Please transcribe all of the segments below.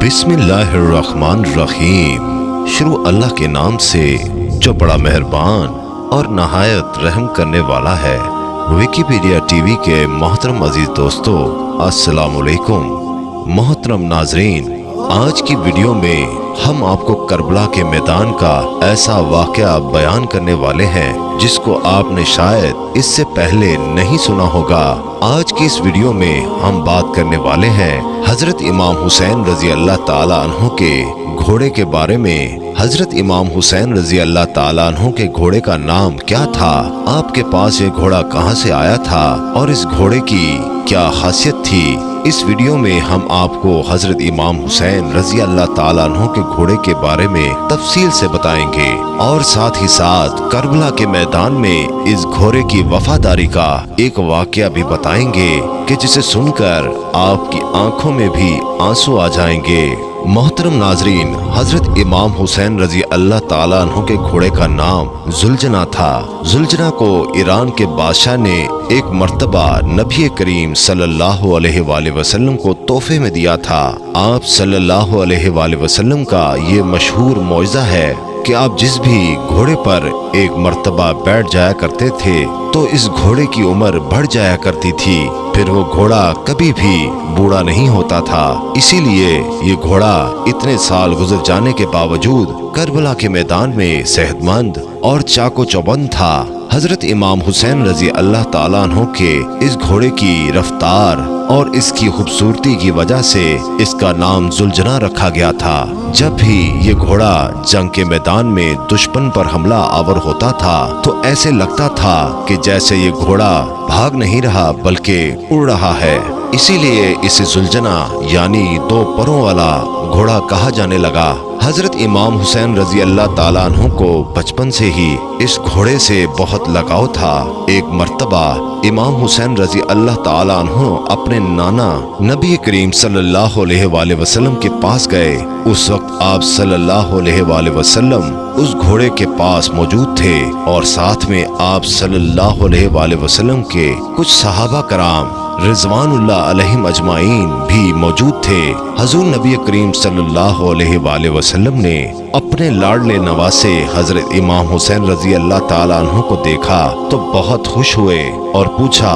बिस्मिल्लाहिर्रहमानिर्रहीम। शुरू अल्लाह के नाम से जो बड़ा मेहरबान और नहायत रहम करने वाला है। विकिपीडिया टीवी के मोहतरम अजीज दोस्तों, अस्सलाम वालेकुम। मोहतरम नाजरीन, आज की वीडियो में हम आपको करबला के मैदान का ऐसा वाक़या बयान करने वाले हैं जिसको आपने शायद इससे पहले नहीं सुना होगा। आज की इस वीडियो में हम बात करने वाले हैं हजरत इमाम हुसैन रजी अल्लाह ताला अन्हु के घोड़े के बारे में। हजरत इमाम हुसैन रजी अल्लाह ताला अन्हु के घोड़े का नाम क्या था, आपके पास ये घोड़ा कहाँ से आया था और इस घोड़े की क्या खासियत थी। इस वीडियो में हम आपको हजरत इमाम हुसैन रजी अल्लाह ताला अन्हु के घोड़े के बारे में तफसील से बताएंगे और साथ ही साथ करबला के मैदान में इस घोड़े की वफादारी का एक वाकया भी बताएंगे कि जिसे सुनकर आपकी आंखों में भी आंसू आ जाएंगे। मोहतरम नाजरीन, हजरत इमाम हुसैन रजी अल्लाह ताला अन्हु के घोड़े का नाम जुलजना था। जुलजना को ईरान के बादशाह ने एक मर्तबा नबी करीम सल्लल्लाहु अलैहि वसल्लम को तोहफे में दिया था। आप सल्लल्लाहु अलैहि वसल्लम का ये मशहूर मौइज़ा है कि आप जिस भी घोड़े पर एक मर्तबा बैठ जाया करते थे तो इस घोड़े की उम्र बढ़ जाया करती थी, फिर वो घोड़ा कभी भी बूढ़ा नहीं होता था। इसीलिए ये घोड़ा इतने साल गुजर जाने के बावजूद करबला के मैदान में सेहतमंद और चाको चौबंद था। हजरत इमाम हुसैन रजी अल्लाह ताला अन्हु के इस घोड़े की रफ्तार और इसकी खूबसूरती की वजह से इसका नाम जुलजना रखा गया था। जब भी ये घोड़ा जंग के मैदान में दुश्मन पर हमला आवर होता था तो ऐसे लगता था कि जैसे ये घोड़ा भाग नहीं रहा बल्कि उड़ रहा है। इसीलिए इसे जुलजना यानी दो परों वाला घोड़ा कहा जाने लगा। हजरत इमाम हुसैन रजी अल्लाह ताला अन्हु को बचपन से ही इस घोड़े से बहुत लगाव था। एक मर्तबा इमाम हुसैन रजी अल्लाह ताला अन्हु अपने नाना नबी करीम सल्लल्लाहु अलैहि वसल्लम के पास गए। उस वक्त आप सल्लल्लाहु अलैहि वसल्लम उस घोड़े के पास मौजूद थे और साथ में आप सल्लल्लाहु अलैहि वसल्लम के कुछ सहाबा कराम रिजवानुल्लाह अलैहिम अजमाइन भी मौजूद थे। हजूर नबी करीम सल्लल्लाहु अलैहि वसल्लम ने अपने लाडले नवासे हजरत इमाम हुसैन रजी अल्लाह ताला अन्हु को देखा तो बहुत खुश हुए और पूछा,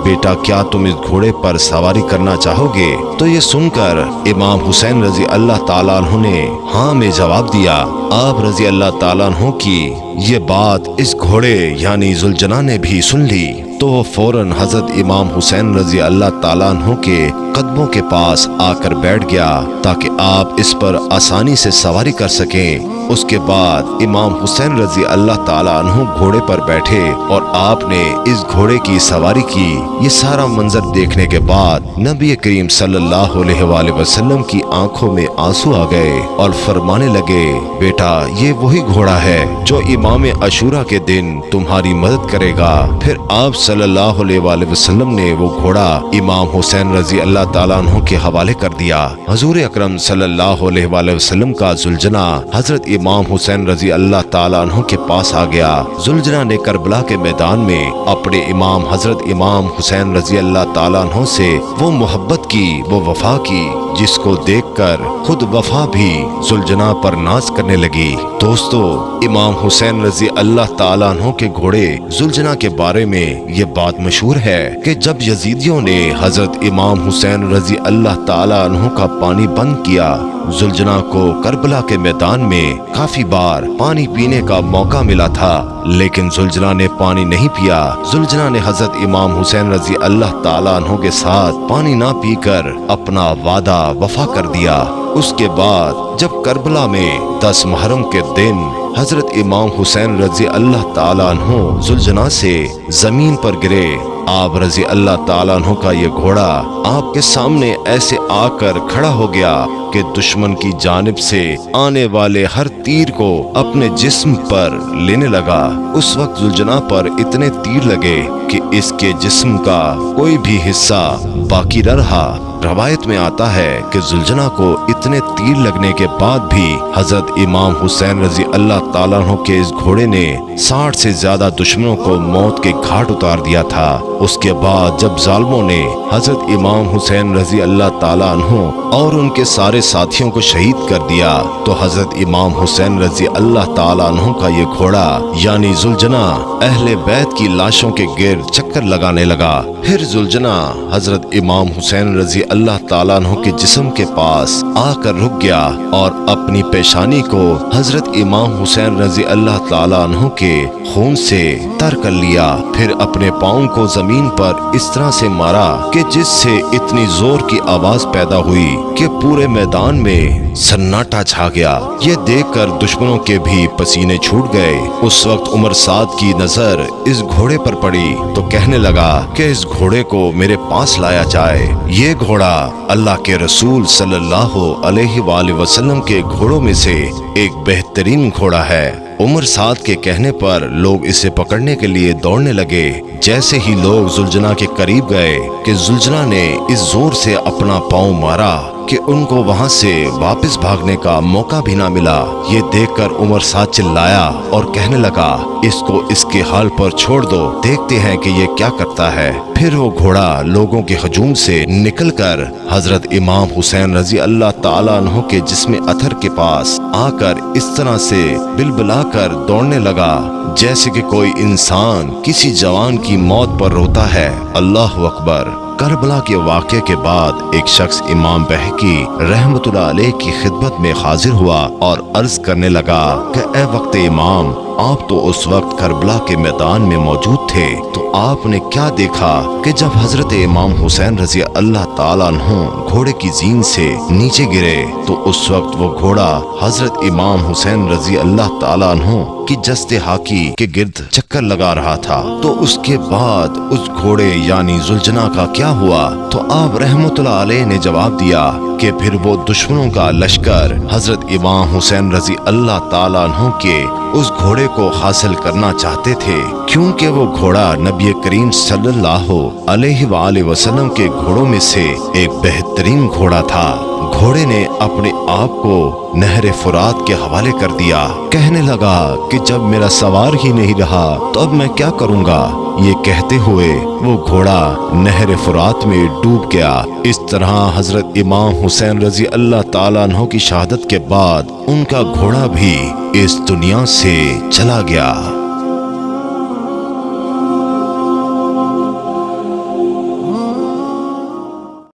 बेटा क्या तुम इस घोड़े पर सवारी करना चाहोगे? तो ये सुनकर इमाम हुसैन रजी अल्लाह ताला अन्हु ने हाँ में जवाब दिया। आप रजी अल्लाह ताला अन्हु की ये बात इस घोड़े यानी जुलजना ने भी सुन ली तो वो फौरन हजरत इमाम हुसैन रजी अल्लाह ताला अन्हु के कदमों के पास आकर बैठ गया ताकि आप इस पर आसानी से सवारी कर सकें। उसके बाद इमाम हुसैन रजी अल्लाह ताला अन्हु घोड़े पर बैठे और आपने इस घोड़े की सवारी की। ये सारा मंजर देखने के बाद नबी करीम सल्लल्लाहु अलैहि वसल्लम की आंखों में आंसू आ गए और फरमाने लगे, बेटा ये वही घोड़ा है जो इमाम अशूरा के दिन तुम्हारी मदद करेगा। फिर आप सल्लल्लाहु अलैहि वसल्लम ने वो घोड़ा इमाम हुसैन रजी अल्लाह ताला अन्हु के हवाले कर दिया। हुजूर अकरम सल्लल्लाहु अलैहि वसल्लम का जुलजना हजरत इमाम हुसैन रजी अल्लाह ताला अन्हु के पास आ गया। जुलजना ने करबला के मैदान में अपने इमाम हजरत इमाम हुसैन रजी अल्लाह ताला अन्हु से वो मोहब्बत की, वो वफा की जिसको देखकर खुद वफा भी जुलजना पर नाज करने लगी। दोस्तों, इमाम हुसैन रजी अल्लाह ताला अन्हु के घोड़े जुलजना के बारे में ये बात मशहूर है कि जब यजीदियों ने हजरत इमाम हुसैन रजी अल्लाह ताला अन्हु का पानी बंद किया, जुलजना को करबला के मैदान में काफी बार पानी पीने का मौका मिला था लेकिन जुलजना ने पानी नहीं पिया। जुलजना ने हजरत इमाम हुसैन रजी अल्लाह ताला अन्हु के साथ पानी ना पीकर अपना वादा वफा कर दिया। उसके बाद जब करबला में 10 मुहर्रम के दिन हजरत इमाम हुसैन रजी अल्लाह ताला अन्हु जुलजना से जमीन पर गिरे, आप रजी अल्लाह ताला अन्हु का ये घोड़ा आपके सामने ऐसे आकर खड़ा हो गया कि दुश्मन की जानिब से आने वाले हर तीर को अपने जिस्म पर लेने लगा। उस वक्त जुलजना पर इतने तीर लगे कि इसके जिस्म का कोई भी हिस्सा बाकी न रहा। रवायत में आता है कि जुलजना को इतने तीर लगने के बाद भी हजरत इमाम हुसैन रजी अल्लाह ताला अन्हु के इस घोड़े ने 60 से ज्यादा दुश्मनों को मौत के घाट उतार दिया था। उसके बाद जब जालिमों ने हजरत इमाम हुसैन रजी अल्लाह ताला अन्हु और उनके सारे साथियों को शहीद कर दिया तो हजरत इमाम हुसैन रजी अल्लाह ताला अन्हु का ये घोड़ा यानी जुलजना अहले बैत की लाशों के गिर्द चक्कर लगाने लगा। फिर जुलजना हजरत इमाम हुसैन रजी अल्लाह ताला अन्हु के जिस्म के पास आकर रुक गया और अपनी पेशानी को हजरत इमाम हुसैन रजी अल्लाह ताला अन्हु के खून से तर कर लिया। फिर अपने पाँव को जमीन पर इस तरह से मारा कि जिससे इतनी जोर की आवाज पैदा हुई कि पूरे मैदान में सन्नाटा छा गया। ये देखकर दुश्मनों के भी पसीने छूट गए। उस वक्त उमर साद की नजर इस घोड़े पर पड़ी तो कहने लगा कि इस घोड़े को मेरे पास लाया जाए। ये घोड़ा अल्लाह के रसूल सल्लल्लाहु अलैहि वसल्लम के घोड़ों में से एक बेहतरीन घोड़ा है। उमर साद के कहने पर लोग इसे पकड़ने के लिए दौड़ने लगे। जैसे ही लोग जुलजना के करीब गए कि जुलजना ने इस जोर से अपना पांव मारा कि उनको वहां से वापस भागने का मौका भी ना मिला। ये देखकर उमर साद चिल्लाया और कहने लगा इसको इसके हाल पर छोड़ दो, देखते हैं कि ये क्या करता है। फिर वो घोड़ा लोगों के हजूम से निकलकर हजरत इमाम हुसैन रजी अल्लाह ताला अन्हु के जिस्म अथर के पास आकर इस तरह से बिलबिलाकर दौड़ने लगा जैसे कि कोई इंसान किसी जवान की मौत पर रोता है। अल्लाह अकबर। करबला के वाक़े के बाद एक शख्स इमाम बहकी रहमतुल्लाह अलैह की खिदमत में हाजिर हुआ और अर्ज करने लगा कि ए वक्त इमाम, आप तो उस वक्त करबला के मैदान में मौजूद थे, तो आपने क्या देखा कि जब हजरत इमाम हुसैन रजी अल्लाह ताला अन्हु घोड़े की जीन से नीचे गिरे तो उस वक्त वो घोड़ा हजरत इमाम हुसैन रजी अल्लाह ताला अन्हु की जस्ते हाकी के गिर्द चक्कर लगा रहा था। तो उसके बाद उस घोड़े यानी जुलजना का क्या हुआ? तो आप रहमतुल्लाह अलैह ने जवाब दिया कि फिर वो दुश्मनों का लश्कर हजरत इमाम हुसैन रजी अल्लाह ताला अन्हु के उस घोड़े को हासिल करना चाहते थे, क्योंकि वो घोड़ा नबी करीम सल्लल्लाहु अलैहि वसल्लम के घोड़ों में से एक बेहतरीन घोड़ा था। घोड़े ने अपने आप को नहर फुरात के हवाले कर दिया। कहने लगा कि जब मेरा सवार ही नहीं रहा तो अब मैं क्या करूंगा। ये कहते हुए वो घोड़ा नहर फुरात में डूब गया। इस तरह हजरत इमाम हुसैन रजी अल्लाह ताला अन्हु की शहादत के बाद उनका घोड़ा भी इस दुनिया से चला गया।